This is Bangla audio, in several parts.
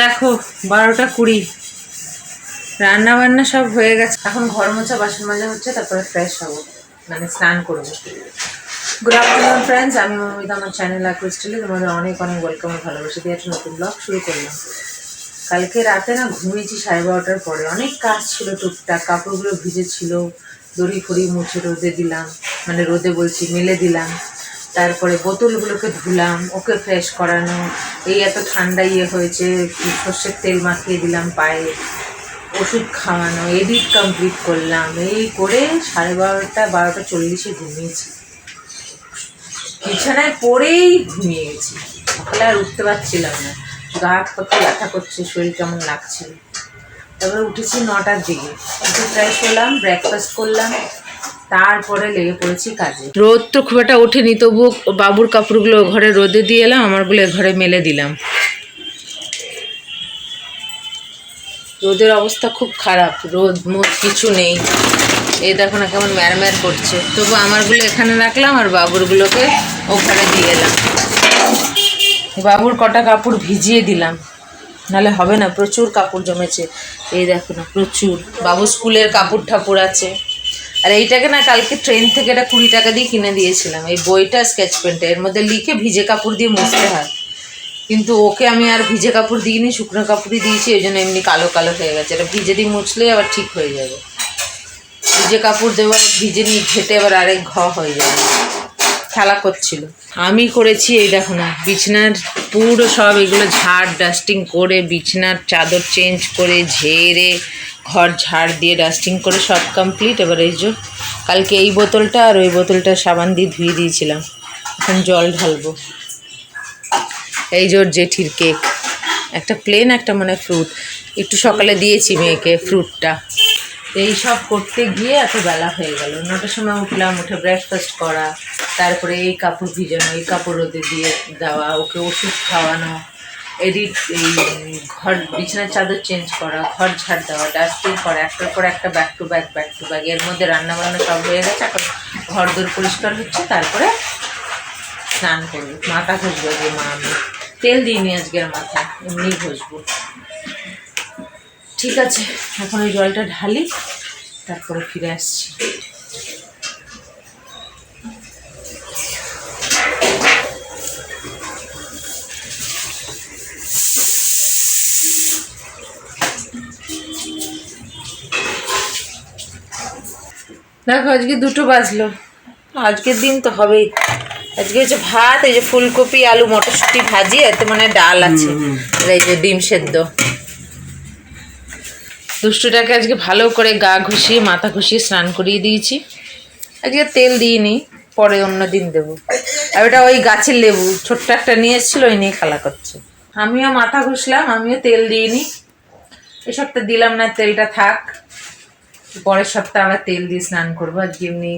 দেখো 12টা 20 রান্না বান্না সব হয়ে গেছে। এখন ঘর মোছা বাসন মাজা হচ্ছে, তারপরে ফ্রেশ হবো, মানে স্নান করবো। গুড আফটারনুন ফ্রেন্ডস, আমি মমিতা, আমার চ্যানেল ক্রিস্টালে তোমাদের অনেক অনেক ওয়েলকাম, ভালোবাসা দিয়ে একটা নতুন ব্লগ শুরু করলাম। কালকে রাতে না ঘুমিয়েছি 12:30টার পরে, অনেক কাজ ছিল টুকটাক, কাপড়গুলো ভিজে ছিল, দড়ি ফড়ি মুছে রোদে দিলাম, মানে রোদে বলছি মেলে দিলাম। তারপরে বোতলগুলোকে ধুলাম, ওকে ফ্রেশ করানো, এই এত ঠান্ডা হয়েছে, সর্ষের তেল মাখিয়ে দিলাম পায়ে, ওষুধ খাওয়ানো, এডিট কমপ্লিট করলাম। এই করে 12:30 ঘুমিয়েছি, বিছানায় পড়েই ঘুমিয়ে গেছি। সকালে আর উঠতে পারছিলাম না, গা হাত পা ব্যথা করছে, শরীর কেমন লাগছিল। তারপরে উঠেছি 9টার দিকে, একটু ফ্রেশ হলাম, ব্রেকফাস্ট করলাম, তারপরে লেগে পড়েছি কাজে। রোদ তো খুব একটা ওঠেনি, তবু বাবুর কাপড়গুলো ঘরে রোদে দিয়ে এলাম, আমারগুলো ঘরে মেলে দিলাম। রোদের অবস্থা খুব খারাপ, রোদ মোদ কিছু নেই। এই দেখো না কেমন ম্যারম্যার করছে, তবু আমারগুলো এখানে রাখলাম আর বাবুরগুলোকে ওখানে দিয়ে এলাম। বাবুর কটা কাপড় ভিজিয়ে দিলাম, নাহলে হবে না, প্রচুর কাপড় জমেছে। এই দেখো না, প্রচুর। বাবু স্কুলের কাপড় ঠাকুর আছে। আর এইটাকে না কালকে ট্রেন থেকে এটা 20 টাকা দিয়ে কিনে দিয়েছিলাম, এই বইটা স্কেচ পেনটা, এর মধ্যে লিখে ভিজে কাপড় দিয়ে মুছতে হয়। কিন্তু ওকে আমি আর ভিজে কাপড় দিইনি, শুকনো কাপড়ই দিয়েছি, ওই জন্য এমনি কালো কালো হয়ে গেছে। এটা ভিজে দিয়ে মুছলে আবার ঠিক হয়ে যাবে। ভিজে কাপড় দেবো, ভিজে নিয়ে ঘেটে আবার আরেক হয়ে যাবে। খেলা করছিল, আমি করেছি। এই দেখো না, বিছানার পুরো সব এগুলো ঝাড় ডাস্টিং করে, বিছানার চাদর চেঞ্জ করে, ঝেড়ে ঘর ঝাড় দিয়ে ডাস্টিং করে সব কমপ্লিট। এবার এই যে কালকে এই বোতলটা আর ওই বোতলটা সাবান দিয়ে ধুয়ে দিয়েছিলাম, এখন জল ঢালবো। এই যে ওর জেঠির কেক, একটা প্লেন, একটা মানে ফ্রুট, একটু সকালে দিয়েছি মেয়েকে ফ্রুটটা। এই সব করতে গিয়ে এত বেলা হয়ে গেল। 9টার সময় উঠলাম, উঠে ব্রেকফাস্ট করা, তারপরে এই কাপড় ভিজানো, এই কাপড় রোদে দিয়ে দেওয়া, ওকে ওষুধ খাওয়ানো, এডিট, এই ঘর বিছানার চাদর চেঞ্জ করা, ঘর ঝাড় দেওয়া, ডাস্টিং করা, একটার পর একটা back to back back to back. এর মধ্যে রান্নাবান্না সব হয়ে গেছে, এখন ঘর দোর পরিষ্কার হচ্ছে, তারপরে স্নান করবো, মাথা ঘষবো। যে মা, আমি তেল দিইনি আজকের মাথা, এমনি ঘষবো। ঠিক আছে, এখন ওই জলটা ঢালি, তারপরে ফিরে আসছি। দেখো আজকে 2টো বাজলো, আজকের দিন তো হবেই। আজকে হচ্ছে ভাত, এই যে ফুলকপি আলু মটরশুঁটি ভাজি, এতে মানে ডাল আছে, এই যে ডিম সেদ্ধ। দুষ্টুটাকে আজকে ভালো করে গা ঘুষিয়ে মাথা ঘুষিয়ে স্নান করিয়ে দিয়েছি। আজকে তেল দিইনি, পরে অন্য দিন দেবো। আর ওটা ওই গাছের লেবু ছোট্ট একটা নিয়ে এসেছিলো, ওই নিয়ে খেলা করছে। আমিও মাথা ঘুষলাম, আমিও তেল দিইনি। এই সপ্তাহ দিলাম না, তেলটা থাক, পরের সপ্তাহে আবার তেল দিয়ে স্নান করবো। আজকে এমনি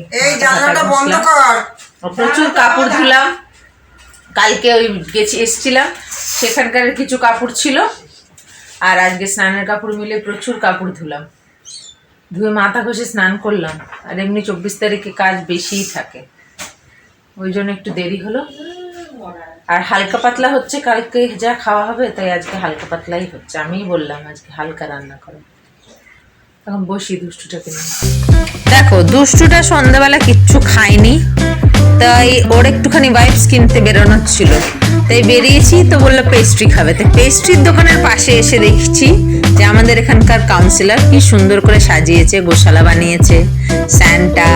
প্রচুর কাপড় ধুলাম। কালকে ওই এসছিলাম, সেখানকার কিছু কাপড় ছিল, আর আজকে স্নানের কাপড় মিলে প্রচুর কাপড় ধুলাম। ধুয়ে মাথা ঘষে স্নান করলাম। আর এমনি 24 তারিখে কাজ বেশিই থাকে, ওই জন্য একটু দেরি হলো। আর হালকা পাতলা হচ্ছে, কালকে যা খাওয়া হবে, তাই আজকে হালকা পাতলাই হচ্ছে। আমিই বললাম আজকে হালকা রান্না করো। এখন বসি দুষ্টুটাকে নিয়ে। দেখো দুষ্টুটা সন্ধ্যাবেলা কিচ্ছু খায়নি, তাই ওর একটুখানি ওয়াইপস কিনতে বেরোনোর ছিল, তাই বেরিয়েছি। তো বললো পেস্ট্রি খাবে, তাই পেস্ট্রির দোকানের পাশে এসে দেখছি যে আমাদের এখানকার কাউন্সিলর কি সুন্দর করে সাজিয়েছে, গোশালা বানিয়েছে, স্যান্টা,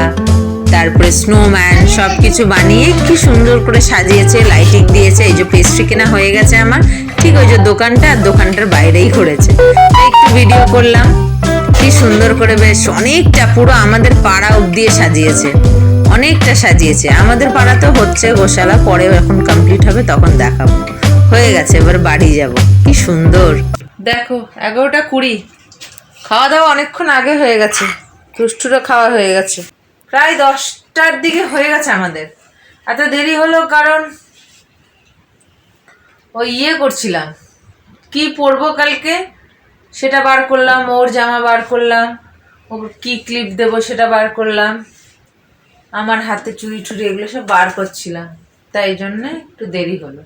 তারপরে স্নোম্যান, সব কিছু বানিয়ে কি সুন্দর করে সাজিয়েছে, লাইটিং দিয়েছে। এই যে পেস্ট্রি কেনা হয়ে গেছে আমার, ঠিক ওই যে দোকানটা, আর দোকানটার বাইরেই করেছে। তাই একটু ভিডিও করলাম, কি সুন্দর করে, বেশ অনেকটা, পুরো আমাদের পাড়া অব্দি সাজিয়েছে, অনেকটা সাজিয়েছে। আমাদের পাড়াতেও হচ্ছে গোশালা, পরেও এখন কমপ্লিট হবে, তখন দেখাবো। হয়ে গেছে, এবার বাড়ি যাব। কি সুন্দর দেখো। 11:20, খাওয়া দাওয়া অনেকক্ষণ আগে হয়ে গেছে, দুষ্টুরা খাওয়া হয়ে গেছে, প্রায় 10টার দিকে হয়ে গেছে আমাদের। এত দেরি হলো কারণ ওই করছিলাম, কি পরবো কালকে সেটা বার করলাম, ওর জামা বার করলাম, ওর কি ক্লিপ দেবো সেটা বার করলাম, আমার হাতে চুড়ি টুড়ি এগুলো সব বার করছিলাম, তাই জন্যে একটু দেরি হলো।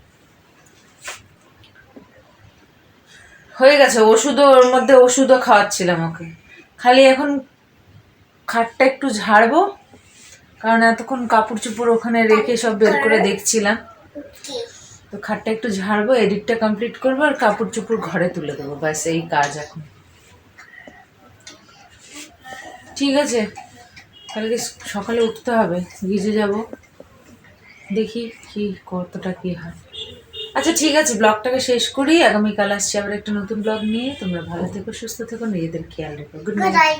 হয়ে গেছে, ওষুধও ওর মধ্যে ওষুধও খাওয়াচ্ছিলাম ওকে। খালি এখন খাটটা একটু ঝাড়বো, কারণ এতক্ষণ কাপড় চোপড় ওখানে রেখে সব বের করে দেখছিলাম। তো খাটটা একটু ঝাড়বো, এডিটটা কমপ্লিট করবো, আর কাপড় চোপড় ঘরে তুলে দেবো, ব্যাস এই কাজ এখন। ঠিক আছে, কালকে সকালে উঠতে হবে, ভিজে যাব, দেখি কি কতটা কি হয়। আচ্ছা ঠিক আছে, ব্লগটাকে শেষ করি, আগামীকাল আসছি আবার একটা নতুন ব্লগ নিয়ে। তোমরা ভালো থেকো, সুস্থ থেকো, নিজেদের খেয়াল রেখো। Good night.